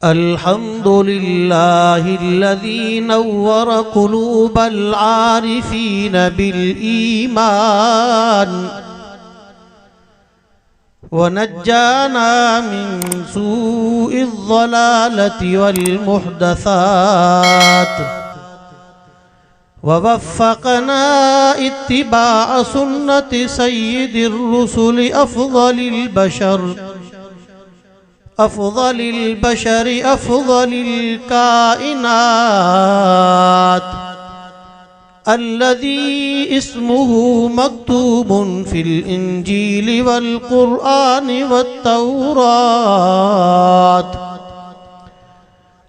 अल्हम्दुलिल्लाहि الذي नव्वर قلوب العارفين بالईमान ونجانا من سوء الضلالة والمحدثات ووفقنا اتباع سنة سيد الرسل أفضل الكائنات الذي اسمه مكتوب في الإنجيل والقرآن والتوراة.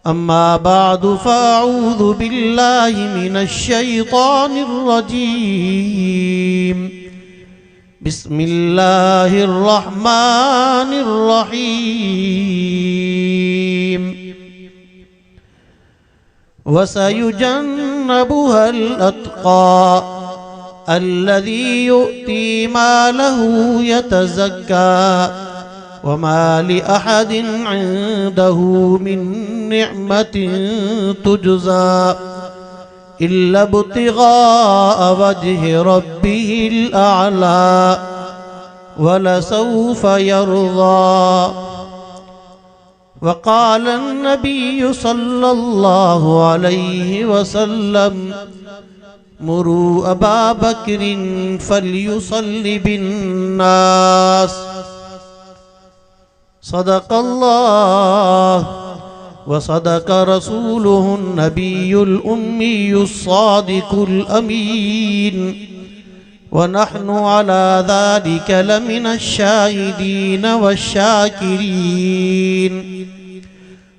أما بعد فأعوذ بالله من الشيطان الرجيم. بسم الله الرحمن الرحيم. وسيجنبها الأتقى الذي يؤتي ماله يتزكى وما لأحد عنده من نعمة تجزى إلا ابتغاء وجه ربه الأعلى ولسوف يرضى. وقال النبي صلى الله عليه وسلم مروا أبا بكر فليصل بالناس. صدق الله وصدق رسوله النبي الأمي الصادق الأمين ونحن على ذلك لمن الشاهدين والشاكرين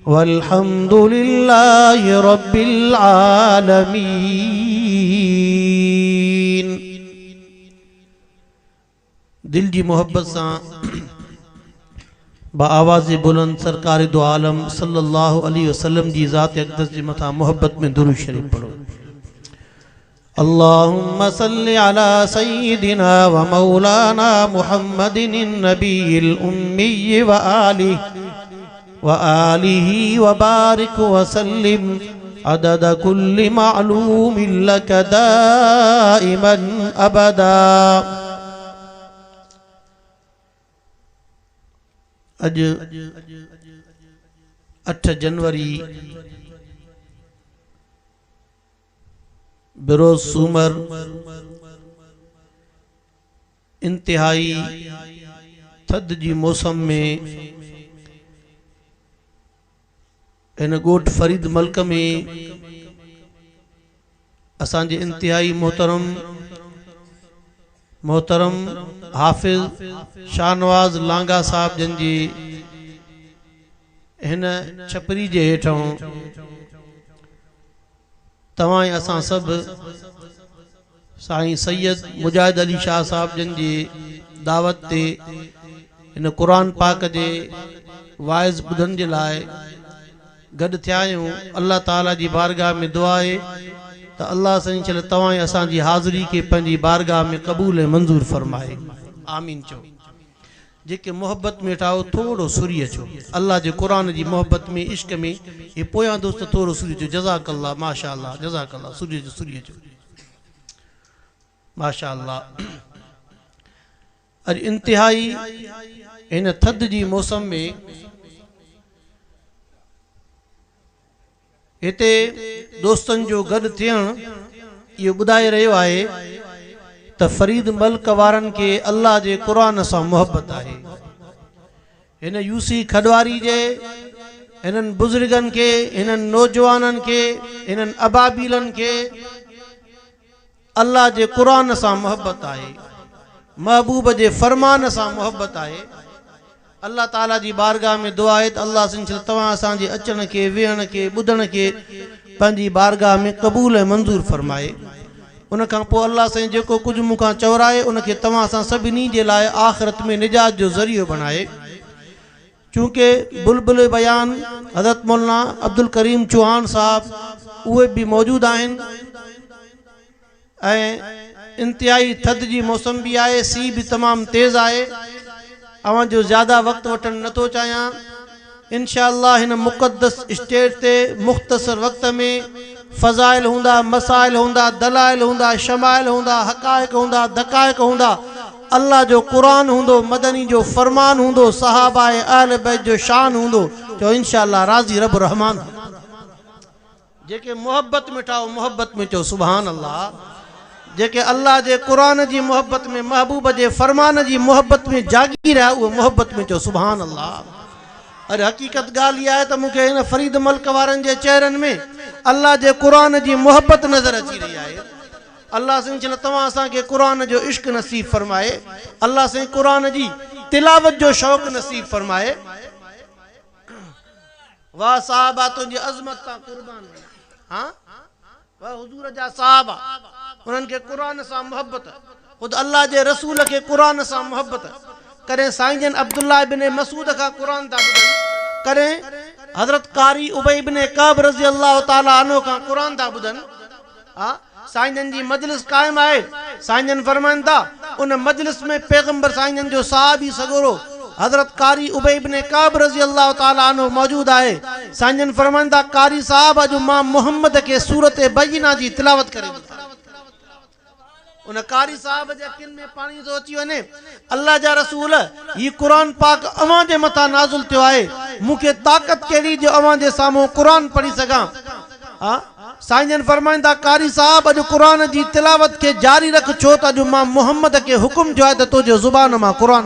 والحمد لله رب العالمين. दिल जी मोहब्बत सां आवाज़ बुलंद सरकार दो आलम सल्लल्लाहु अलैहि वसल्लम जी ज़ात अक़दस जी मथा मोहब्बत में दुरूद शरीफ पढ़ो। अल्लाहुम्मा सल्लि अला सय्यिदिना व मौलाना मुहम्मदिन नबील उम्मी व आलिहि व बारिक व सल्लिम अदद कुल्लि मालूमिन लक दाइमन अबदा। अज 8 जनवरी बिरोज सूमर इंतहाई थद जी मौसम में इन गोठ फरीद मल्क में असांजे इंतहाई मोहतरम हाफिज शाहनवाज लांगा साहब जन जी हिन छपरी जे हेठों तवां असां सब साईं सैयद मुजाहिद अली शाह साहब जन जी दावत ते इन कुरान पाक जे वाइज़ ॿुधण जे लाइ गॾु थिया आहियूं। अल्लाह ताला जी बारगाह में दुआ आहे त अल्लाह साईं चले तवां असांजी हाज़िरी के पंहिंजी बारगाह में क़बूल ऐं मंज़ूर फरमाए। आमीन चो। जेके मोहब्बत में ठाओ थोड़ो सुरी अचो अल्लाह जे कुरान जी मोहब्बत में इश्क में ये पोयां दोस्त थोड़ो सुरी अचो। जज़ाकल्लाह माशाअल्लाह जज़ाकल्लाह सुरी अचो माशाअल्लाह। अज इंतहाई इन थद जी मौसम में हिते दोस्तन जो गॾु थियण इहो ॿुधाए रहियो आहे त फरीद मल्क वारनि के अल्लाह जे कुरान सां मोहब्बत आहे। हिन यूसी खडवारी जे हिननि बुज़ुर्गनि के हिननि नौजवाननि के हिननि अबाबीलनि के अल्लाह जे कुरान सां मोहब्बत आहे, महबूब जे फरमान सां मोहब्बत आहे। अल्लाह ताला जी बारगाह में दुआ है तो अल्लाह सिंह तवां असांजे अचण के वेहण के ॿुधण के पंहिंजी बारगाह में क़बूल ऐं मंज़ूर फरमाए। उन खां पोइ अल्लाह साईं जेको कुझु मूंखां चवराए उनखे तव्हां असां सभिनी जे लाइ आख़िरत में निजात जो ज़रियो बणाए। चूँकि बुलबुल बयान हज़रत मौलाना अब्दुल करीम चौहान साहब उहे भी मौजूद आहिनि ऐं इंतहाई थद जी मौसम भी आए, सी भी तमाम तेज़ आए। अवां जो ज़्यादा वक्त वठण नथो चाहियां। इंशाअल्लाह हिन मुक़द्दस स्टेज ते मुख़्तसर वक्त में फ़ज़ाइल हूंदा, मसाइल हूंदा, दलाइल हूंदा, शमाइल हूंदा, हक़ाइक़ हूंदा, दक़ाइक़ हूंदा, अल्लाह जो क़ुरान हूंदो, मदनी जो फ़रमान हूंदो, सहाबाए अहल बैत जो शान हूंदो। जो इंशाअल्लाह राज़ी रब रहमान जेके मोहब्बत में ठाओ मोहब्बत में चो सुभान अल्लाह। जेके अल्लाह जे क़ुरान जी मोहब्बत में, महबूब जे फ़रमान जी मोहब्बत में जागी रहा उहो मोहब्बत में चो सुभान अल्लाह। अरे हक़ीक़त ॻाल्हि इहा आहे त मूंखे हिन फ़रीद मल्क वारनि जे चेहरनि में अल्लाह जे क़ुरान जी मोहब्बत नज़र अची रही आहे। अल्लाह साईं चल तव्हां असांखे क़ुरान जो इश्क नसीब फरमाए, अल्लाह साईं क़ुरान जी तिलावत जो शौक़ नसीब फरमाए। वाह साहबा तुंहिंजी अज़मत तां क़ुर्बान। हाँ वाह हुजूर जा साहबा, उन्हनि खे क़ुरान सां मोहब्बत, ख़ुदि अल्लाह जे रसूल खे क़ुरान सां मोहब्बत। कॾहिं साईं जन अब्दुल्लाह इब्न मसूद खां क़ुरान था ॿुधनि, कॾहिं हज़रत कारी उबई इब्न कअब रज़ी अल्लाह ताला अन्हु खां क़ुरान था ॿुधनि। हाँ साईं जन जी मजलिस क़ाइम आहे। साईं जन फरमाइनि था उन मजलिस में पैगंबर साईं जन जो साहबी सगोरो हज़रत कारी उबई इब्न कअब रज़ी अल्लाह ताला अन्हु मौजूद आहे। साईं जन फरमाइनि था कारी साहब अॼु मां मोहम्मद खे सूरत बय्यिना जी तिलावत करे ॿुधां। उन कारी साहब जे अखियुनि में पाणी थो अची वञे। अल्लाह जा रसूल ही क़ुरान पाक अवां जे मथां नाज़िल थियो आहे, मूंखे ताक़त कहिड़ी जो अवां जे साम्हूं क़ुरान पढ़ी सघां। हाँ साईं जन फरमाइनि था कारी साहब अॼु क़ुरान जी तिलावत खे जारी रख, छो त अॼु मां मोहम्मद खे हुकुम थियो आहे त तुंहिंजो ज़ुबान मां क़ुरान।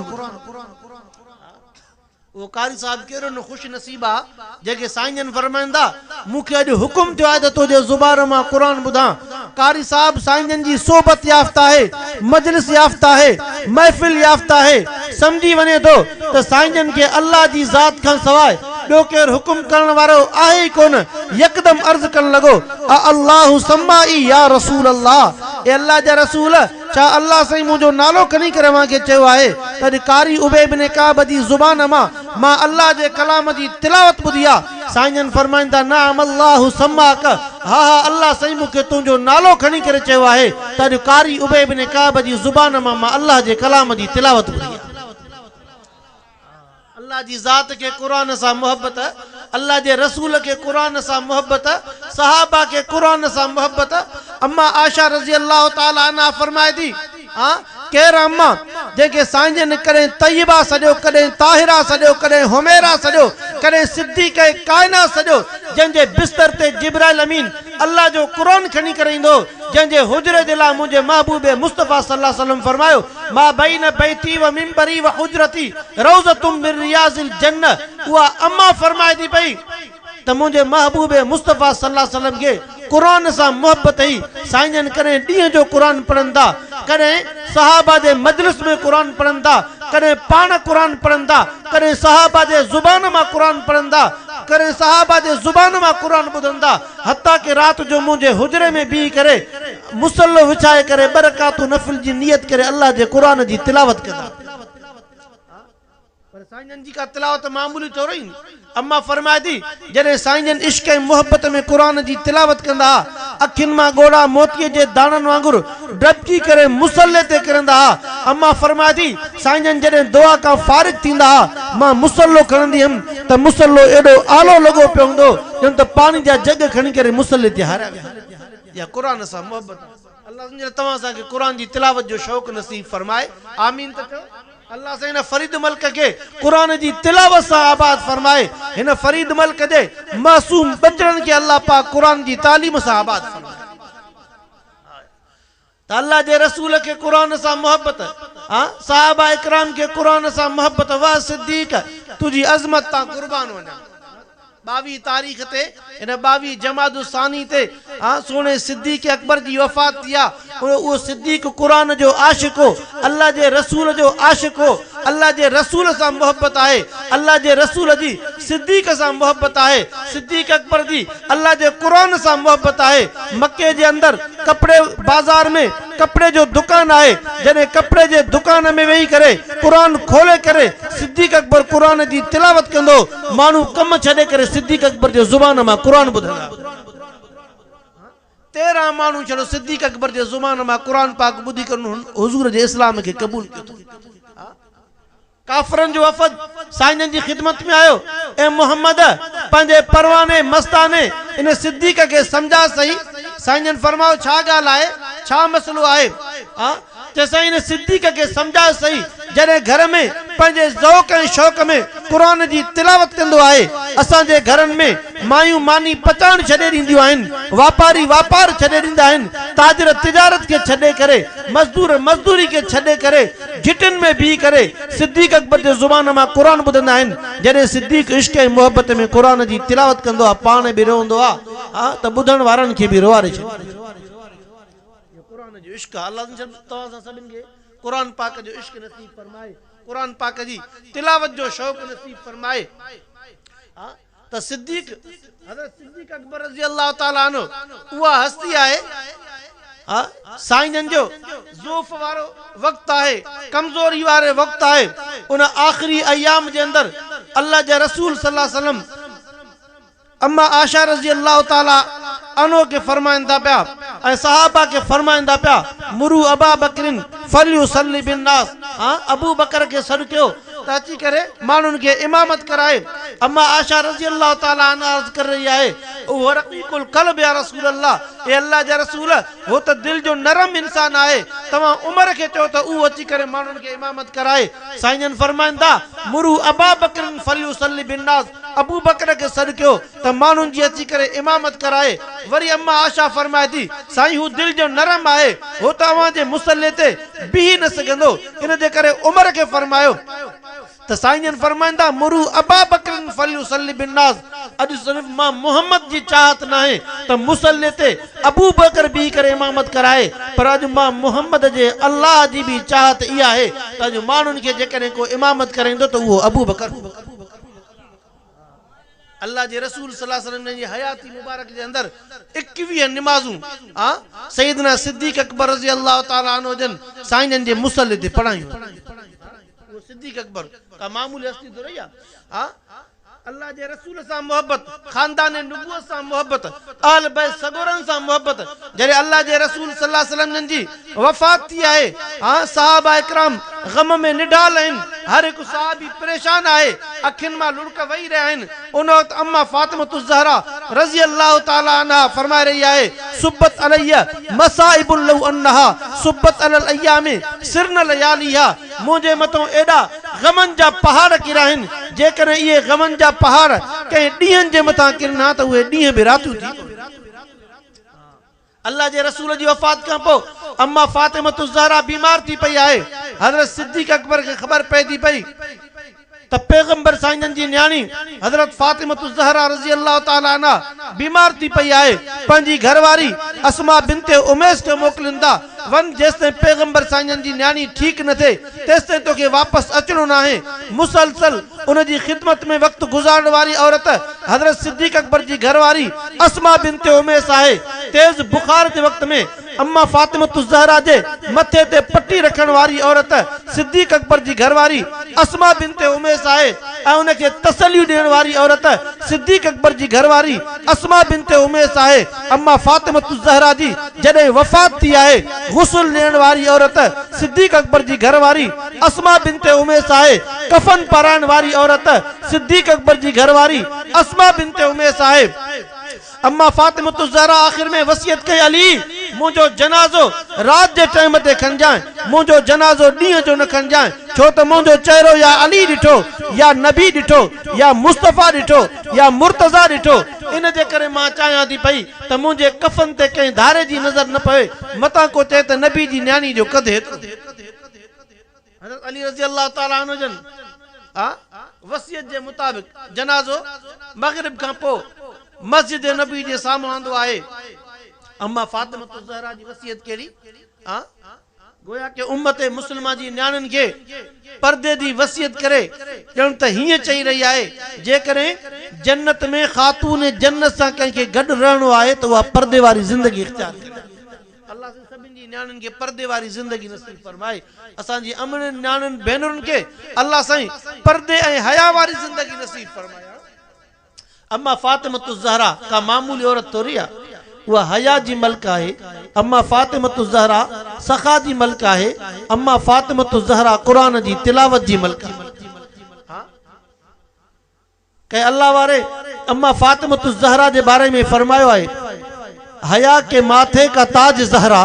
वो कारी साहब केरो न खुश नसीब आ जेके साईं जन फरमाइनि था मूंखे अॼु हुकुम थियो आहे त तुंहिंजे ज़ुबान मां क़ुरान ॿुधां। कारी साहब साईं जन जी सोबत याफ़्ता है, मजलिस याफ़्ता है, महफ़िल याफ़्ता है। समझी वञे थो त साईं जन खे अल्लाह जी ज़ात खां सवाइ ॿियो केरु हुकुम करण वारो आहे ई कोन। यकदम अर्ज़ करण लॻो अल्लाहु सम्माई या रसूल अल्लाह, ए अल्लाह जा रसूल छा अल्लाह साईं मुंहिंजो नालो खणी करे मूंखे चयो आहे त कारी उबई इब्न कअब जी ज़ुबान मां अल्लाह जे कलाम जी तिलावत ॿुधी आहे। साईं जन फरमाइनि था नाम अल्लाहु सम्माक, हा हा अल्लाह साईं मूंखे तुंहिंजो नालो खणी करे चयो आहे त अॼु कारी उबई इब्न कअब जी ज़ुबान मां अल्लाह जे कलाम जी तिलावत ॿुधी आहे। अल्लाह जी ज़ात के क़ुरान सां मोहब्बत, अल्लाह जे रसूल के क़ुरान सां मोहब्बत, सहाबा के क़ुरान सां मोहब्बत। अम्मा आशा रज़ी अल्लाह ताला अन्हा फरमाए थी हाँ केर अम्मा जेके साईं जन कॾहिं तय्यबा सॼो, कॾहिं ताहिरा सॼो, कॾहिं हुमैरा सॼो, कॾहिं सिद्दीक़ कायनात सॼो, जंहिंजे बिस्तर ते जिब्राइल अमीन अल्लाह जो क़ुरान खणी करे ईंदो, जंहिंजे हुजरे जे लाइ मुंहिंजे महबूब मुस्तफ़ा सल्लल्लाहु अलैहि वसल्लम फरमायो मा बैन बैती व मिंबरी व हुजरती रौज़तुम मिन रियाज़िल जन्नह। उहा अम्मा फरमाए थी पई त मुंहिंजे महबूब मुस्तफ़ा सल्लल्लाहु अलैहि वसल्लम खे क़ुरान सां मोहब्बत ही। साईं जन कॾहिं ॾींहं जो क़ुरान पढ़नि था, कॾहिं सहाबा जे मजलिस में क़ुरान पढ़नि था, कॾहिं पाण क़ुरान पढ़नि था, कॾहिं सहाबा जे ज़ुबान मां क़ुरान पढ़नि था, कॾहिं सहाबा जे ज़ुबान मां क़ुरान ॿुधनि था। हता कि राति जो मुंहिंजे हुजरे में बीह करे मुसल्लो विछाए करे ॿ रकातूं नफ़िल जी नियत करे अल्लाह जे क़ुरान जी तिलावत कंदा। पर साईं जन जी का तिलावत मामूली थोरो ई। अम्मा फरमाए थी जॾहिं साईं जन इश्क ऐं मोहब्बत में क़ुरान जी तिलावत कंदा हुआ, अखियुनि मां ॻोढ़ा मोतीअ जे दाणनि वांगुरु डबकी करे मुसल्ले ते किरंदा हुआ। अम्मा फरमाए थी साईं जन जॾहिं दुआ खां फारिग थींदा हुआ, मां मुसल्लो खणंदी हुयमि त मुसल्लो एॾो आलो लॻो पियो हूंदो ॼण त पाणी जा जग खणी करे मुसल्ले ते हारिया विया। या क़ुरान सां मोहब्बत। अल्लाह तव्हां असांखे क़ुरान जी तिलावत जो शौक़ नसीब फरमाए। आमीन त चओ। अल्लाह साईं फरीद मल्क के क़ुरान जी तिलावत सां आबाद फरमाए। हिन फरीद मल्क जे मासूम बचड़नि खे अल्लाह पाक क़ुरान जी तालीम सां आबाद फरमाए। त अल्लाह जे रसूल के क़ुरान सां मोहब्बत, हाँ सहाबा इकराम के क़ुरान सां मोहब्बत। वाह सिद्दीक़ तुझी अज़मत तां कुर्बान वञा। 22 तारीख़ ते इन 22 जमादु सानी ते हाँ सोने सिद्दीक़ अकबर जी वफ़ात थी आहे। उहो सिद्दीक़ क़ुरान जो आशिक़ हो, अल्लाह जे रसूल जो आशिक़ हो। अल्लाह जे रसूल सां मोहब्बत आहे, अल्लाह जे रसूल जी सिद्दीक़ सां मोहब्बत आहे। सिद्दीक़ अकबर जी अल्लाह जे क़ुरान सां मोहब्बत आहे। मक्के जे अंदर कपड़े बाज़ार में कपड़े जो दुकान आहे, जॾहिं कपड़े जे दुकान में वेही करे क़ुरान खोले करे सिद्दीक़ अकबर क़ुरान जी तिलावत कंदो, माण्हू कम छॾे करे सिद्दीक़ अकबर जे ज़ुबान मां क़ुरान ॿुधंदा। 13 माण्हू छॾो सिद्दीक़ अकबर जे ज़ुबान मां क़ुरान पाक ॿुधी करे हुज़ूर जे इस्लाम खे क़बूल कयो। काफरन जो वफद साईं जी खिदमत में आयो ए मोहम्मद पंजे परवाने मस्ताने इन सिद्दीक के समझा सही साईं फरमाओ छा गाल आए छा मसलो आए जैसे इन सिद्दीक के समझा सही जरे घर में पंजे ज़ौक़ ऐं शौक़ में कुरान जी तिलावत कंदो आए असां जे घरन में मायूं मानी पचाण छडे दींदियूं आहिनि वापारी वापार छडे दींदा आहिनि ताजर तिजारत के छडे करे मजदूर मजदूरी के छडे करे घिटन में भी करे सिद्दीक अकबर जे जुबान मां कुरान ॿुधंदा आहिनि जॾहिं सिद्दीक इश्क ऐं मोहब्बत में कुरान जी तिलावत कंदो आहे पाण बि रोंदो आहे त ॿुधण वारनि खे बि रोआरे छॾींदो कुरान जो इश्क अल्लाह तव्हां सभिनि खे कुरान पाक जो इश्क नसीब फरमाए कुरान पाक जी तिलावत जो शौक़ नसीब फरमाए त सिद्दीक हज़रत सिद्दीक अकबर रज़ी अल्लाह ताला अन्हु उहा हस्ती आहे साईं जो ज़ूफ़ वारो वक्त है कमजोरी वारे वक्त है उन आखिरी अयाम के अंदर अल्लाह के रसूल सल्लल्लाहु अलैहि वसल्लम अम्मा आशा रज़ी अल्लाह ताला अनो के फरमाइंदा पिया ऐं सहाबा के फरमाइंदा पिया मुरू अबा बकरिन फलयुसल्ली बिन्नास अबू बकर के सॾु कयो त अची करे माण्हुनि खे इमामत कराए अम्मा आशा रज़ी अल्लाह ताला अन्हा अर्ज़ कर रही है वो रक़ीक़ुल क़ल्ब या रसूल अल्लाह ए अल्लाह जा रसूल वो तो दिल जो नरम इंसान है तव्हां उमर के चओ त उहो अची करे माण्हुनि खे इमामत कराए साईं फरमाइंदा मुरू अबा बकरिन फलयुसल्ली बिन्नास अबू बकर के सॾु कयो त माण्हुनि जी अची करे इमामत कराए वरी अम्मा आशा फरमाए थी साईं हू दिल जो नरम है वो तव्हां जे मुसल्ले ते बीह न सघंदो इन जे करे उमर के फरमायो त साईं फरमाइंदा मुरू अबा बकरिन फलयुसल्ली बिन्नास अॼु सिर्फ मां मोहम्मद जी चाहत न है त मुसल्ले ते अबू बकर भी करे इमामत कराए पर अॼु मां मोहम्मद जे अल्लाह जी भी चाहत इहा है त अॼु माण्हुनि खे जेकॾहिं को इमामत कराईंदो त उहो अबू बकर अल्लाह जे रसूल सल्लल्लाहु अलैहि वसल्लम जी हयाती मुबारक के अंदर 21 नमाजूं सैयदना सिद्दीक अकबर रज़ी अल्लाह ताला अन्हु जन साईं जे मुसल्ले ते पढ़ायूं वो सिद्दीक अकबर का मामूली हस्ती तो रही अल्लाह जे रसूल से मोहब्बत खानदान नबूवत से मोहब्बत आल बैत सगोरन से मोहब्बत जरे अल्लाह जे रसूल सल्लल्लाहु अलैहि वसल्लम जी वफात थी है सहाबा इकराम गम में निडाल हैं हर एक सहाबी परेशान है अखिन मा लुड़क वही रहे हैं उन वक्त अम्मा फातिमा ज़हरा रज़ी अल्लाह ताला अन्हा फरमा रही है सुब्बत अलैया मसाइबुल लौ अन्नहा सुब्बत अलल अय्यामी सिरन लयालिहा मुझे मतो एडा गमन जा पहाड़ किरा हैं जेकर ये गमन जा पहाड़ कहीं डीहन जे मथा किरना तो वे डीह भी रातू थी अल्लाह जे रसूल जी वफात का पो अम्मा फातिमा ज़हरा बीमार थी पई है हजरत सिद्दीक अकबर के खबर पै थी पई त पैगंबर साईं जी न्याणी हजरत फातिमा ज़हरा रज़ी अल्लाह ताला अन्हा बीमार थी पई है पंजी घरवारी अस्मा बिनते उमैस के मोकलिंदा वन जेसते पैगंबर साईं जी न्याणी ठीक न थे तेसते तो के वापस अचणो ना है मुसलसल उन जी खिदमत में वक्त गुजारण वाली औरत हजरत सिद्दीक अकबर जी घरवारी अस्मा बिनते उमैस है तेज बुखार के वक्त में अम्मा फातिमा ज़हरा जे मथे ते पट्टी रखण वाली औरत सिद्दीक अकबर जी घरवारी अस्मा बिनते उमैस है ऐं उन के तसल्ली देण वाली औरत सिद्दीक अकबर जी घरवारी अस्मा बिनते उमैस है अम्मा फातिमा ज़हरा जी जडे वफात थी है गुस्ल लेण वाली औरत सिद्दीक अकबर जी घरवारी अस्मा बिनते उमैस है कफन पारायण वाली औरत सिद्दीक अकबर जी घरवारी अस्मा बिनते उमैस है अम्मा फातिमा ज़हरा आखिर में वसियत कई अली मुझो जनाजो रात के टाइम ते खन जाए मुझो जनाजो डी जो न खन जाए छो तो मुझो चेहरो या अली डिठो या नबी डिठो या मुस्तफा डिठो या मुर्तजा डिठो इन जे करे मां चाहां थी पई त मुझे कफन ते कहीं धारे जी नजर न पवे मता को चे त नबी जी न्याणी जो कद हेतरो हजरत अली रज़ी अल्लाह ताला अन्हु जन वसियत के मुताबिक जनाजो मगरिब का पो मस्जिद नबी जे सामने आंदो आहे अम्मा फातिमा ज़हरा जी वसियत केड़ी गोया के उम्मत मुस्लिमा जी न्याणन के पर्दे दी वसियत करे जण त हिय चई रही है जे करे जन्नत में खातून जन्नत सा के गड रहणो आहे तो वा पर्दे वाली जिंदगी इख्तियार करे अल्लाह से सभिन जी न्याणन के पर्दे वाली जिंदगी नसीब फरमाए असा जी अमन न्याणन भेनरुन के अल्लाह साईं पर्दे ए हया वाली जिंदगी नसीब फरमाए अम्मा फातिमा ज़हरा का मामूली औरत तो रिया वह हया जी मलका है अम्मा फातिमा ज़हरा सखा जी मलका है अम्मा फातिमा ज़हरा कुरान जी तिलावत जी मलका कि अल्लाह वारे अम्मा फातिमतु ज़हरा के बारे में फरमायो है, हया के माथे का ताज ज़हरा,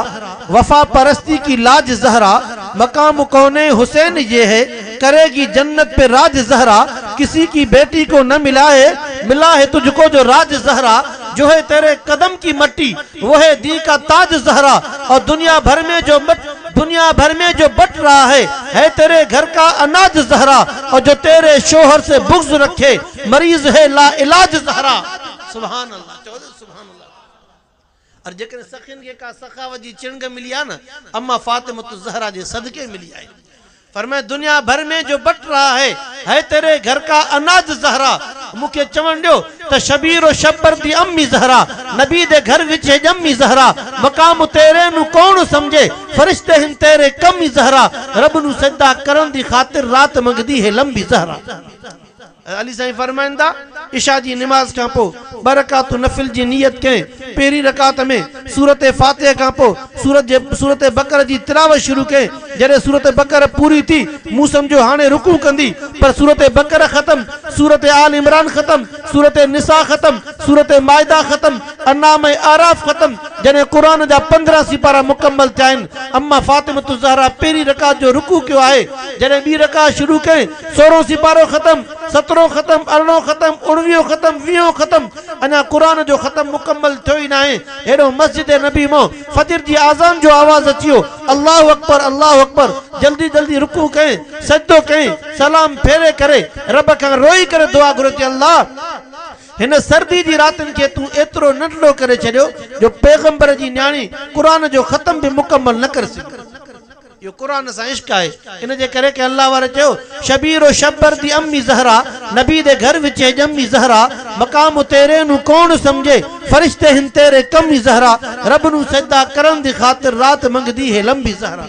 वफा परस्ती की लाज ज़हरा, मकाम कौने हुसैन ये है, करेगी जन्नत पे राज ज़हरा, किसी की बेटी को न मिला है तुझको जो राज ज़हरा, जो है तेरे कदम की मट्टी वो है दी का ताज ज़हरा, और दुनिया भर में जो बट रहा है तेरे घर का अनाज ज़हरा, और जो तेरे शोहर से बुग़्ज़ रखे मरीज है ला इलाज ज़हरा। सुभान अल्लाह, सुभान अल्लाह। और जेकर सखिन के का सखावत जी चिंग मिली है ना, अम्मा फातिमतु ज़हरा जे सदके मिली है। फरमाए दुनिया भर में जो बट रहा है तेरे घर का अनाज ज़हरा, मुखे चवण दियो त शबीर और शब्बर दी अम्मी ज़हरा, नबी दे घर विच है जम्मी ज़हरा, मकाम तेरे नु कौन समझे, फरिश्ते हिन तेरे कमी ज़हरा, रब नु सजदा करन दी खातिर रात मंगदी है लंबी ज़हरा। अली साईं फरमाइंदा इशा जी नमाज का पो बरकात नफिल जी नियत के पेरी रकात में सूरत फातिहा का पो सूरत बकर जी तिलावत शुरू के, जरे सूरत बकर पूरी थी मुँह समझो हाने रुकू कंदी, पर सूरत बकर खत्म, सूरत आल इमरान खत्म, सूरत निसा खत्म, सूरत मायदा खत्म, अन्नाम आराफ खत्म, जने कुरान जा 15 सिपारा मुकम्मल थिया। अम्मा फातिमतु ज़हरा पेरी रकात जो रुकू क्यों आए, जने बी रकात शुरू के 16 सिपारो खत्म, 17 खत्म, 18 खत्म, 19 खत्म, 20 खत्म, अना कुरान जो खत्म मुकम्मल थियो ही ना है। हेडो मस्जिद नबी मो फजर जी आजान जो आवाज अचियो, अल्लाहु अकबर अल्लाहु अकबर, जल्दी जल्दी रुकू करें, सजदो करें, सलाम फेरे करे, रब का रोई करे दुआ गुरती अल्लाह हिन सर्दी जी रातन के तू एतरो नंढो करे छड़ियो जो पैगंबर जी न्याणी कुरान जो खत्म भी मुकम्मल न कर सके। यो कुरान सा इश्क है, इन जे करे के अल्लाह वारे चयो शबीर और शब्बर दी अम्मी ज़हरा, नबी दे घर विच है जम्मी ज़हरा, मकाम तेरे नु कौन समझे, फरिश्ते हिन तेरे कमी ज़हरा, रब नु सजदा करन दी खातिर रात मंगदी है लंबी ज़हरा।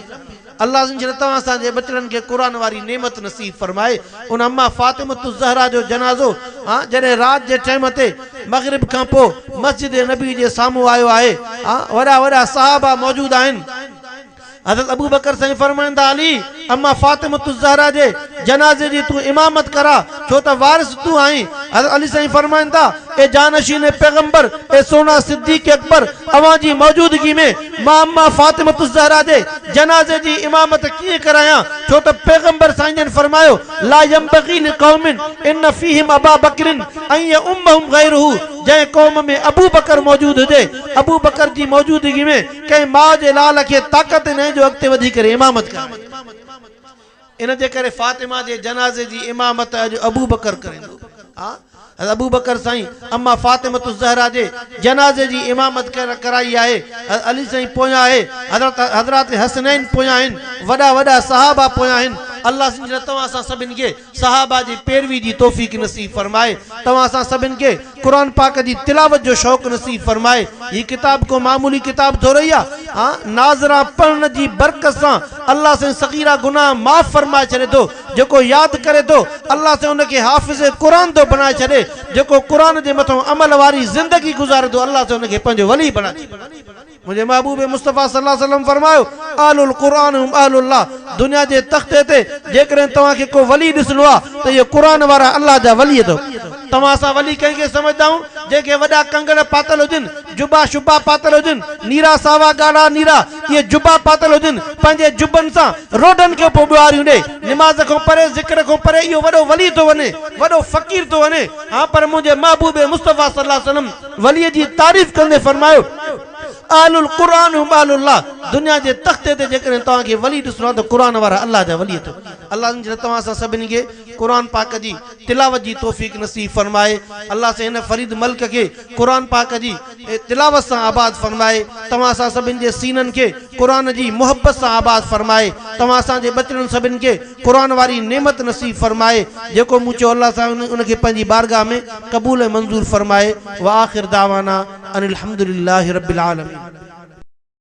अल्लाह जिन तव्हां सां जे बचड़न के कुरान वारी नेमत नसीब फरमाए। उन अम्मा फातिमतु ज़हरा जो जनाज़ो जॾहिं रात जे टाइम ते मगरिब खां पोइ मस्जिद नबी जे साम्हूं आयो आहे, वॾा वॾा सहाबा मौजूद आहिनि। हज़रत अबू बकर साईं फरमाइंदा अली अम्मा फातिमतु ज़हरा जे जनाज़े जी तू इमामत करा, छो त वारिस तू आई। हज़रत अली साईं फरमाइंदा ए जानशीन पैगंबर ए सोना सिद्दीक अकबर, अवां जी मौजूदगी में मां अम्मा फातिमतु ज़हरा जे जनाज़े जी इमामत कीअं करायां, छो त पैगंबर साईं जन फरमायो ला यंबगी लिक़ौमिन इन फीहिम अबा बकरिन अन यउम्महुम गैरुहु, जै कौम में अबू बकर मौजूद हुजे, अबू बकर जी मौजूदगी में कंहिं मां जे लाल खे ताक़त न जो अॻिते वधी करे इमामत करे। इन जे करे फातिमा जे जनाज़े जी इमामत अॼु अबू बकर करेंदो। अबू बकर साईं अम्मा फातिमतु ज़हरा जे जनाज़े जी इमामत कराई आहे। अली साईं पोयां आहे, हज़रत हसनैन पोयां आहिनि, वॾा वॾा सहाबा पोयां आहिनि। अल्लाह जिन तव्हां सां सभिनि खे सहाबा जी पैरवी जी तौफ़ीक़ नसीब फरमाए, तव्हां सां सभिनि खे कुरान पाक जी तिलावत जो शौक़ नसीब फरमाए। ही किताब को मामूली किताब थो रही आहे, नाज़रा पढ़ण जी बरकत सां अल्लाह से सगीरा गुनाह माफ़ फरमाए छॾे थो। जेको यादि करे थो अल्लाह से उनखे हाफ़िज़ कुरान थो बणाए छॾे, जेको कुरान जे मथां अमल वारी ज़िंदगी गुज़ारे थो अल्लाह से उनखे पंहिंजो वली बणाए छॾे। मुझे महबूब मुस्तफ़ा सल्लल्लाहु अलैहि वसल्लम फरमायो आलुल कुरान हुम आलुल्लाह, दुनिया जे तख्ते ते जेकॾहिं तव्हां खे को वली ॾिसणो आहे त इहो कुरान वारा अल्लाह जा वली अथव। तव्हां सां वली कंहिंखे सम्झंदा आहियूं जेके वॾा कंगड़ पातल हुजनि, जुबा शुबा पातल हुजनि, नीरा सावा ॻाढ़ा नीरा इहे जुबा पातल हुजनि, पंहिंजे जुबनि सां रोडनि खे पोइ ॿुहारियूं ॾे, निमाज़ खां परे ज़िक्र खां परे इहो वॾो वली थो वञे, वॾो फ़क़ीर थो वञे। हा, पर मुंहिंजे महबूब मुस्तफ़ा सल्लल्लाहु अलैहि वसल्लम वलीअ जी तारीफ़ कंदे फरमायो आलुल कुरान आलुल्लाह, दुनिया जे तख्ते ते जेकॾहिं तव्हां खे वली ॾिसणो आहे त कुरान वारा अल्लाह जा वली अथव। अल्लाह जिन तव्हां सां सभिनी खे कुरान पाक जी तिलावत जी तौफ़ीक़ नसीब फरमाए। अल्लाह से हिन फरीद मल्क खे कुरान पाक जी तिलावत सां आबाद फरमाए। तव्हां सां सभिनी जे सीननि खे कुरान जी मुहबत सां आबाद फरमाए। तव्हां सां जे बचड़नि सभिनी खे कुरान वारी नेमत नसीब फरमाए। जेको मूं चयो अल्लाह सां उनखे पंहिंजी बारगाह में क़बूल मंज़ूर फरमाए। व आख़िर दावाना अनिल हम्दुलिल्लाहि रब्बिल आलमीन।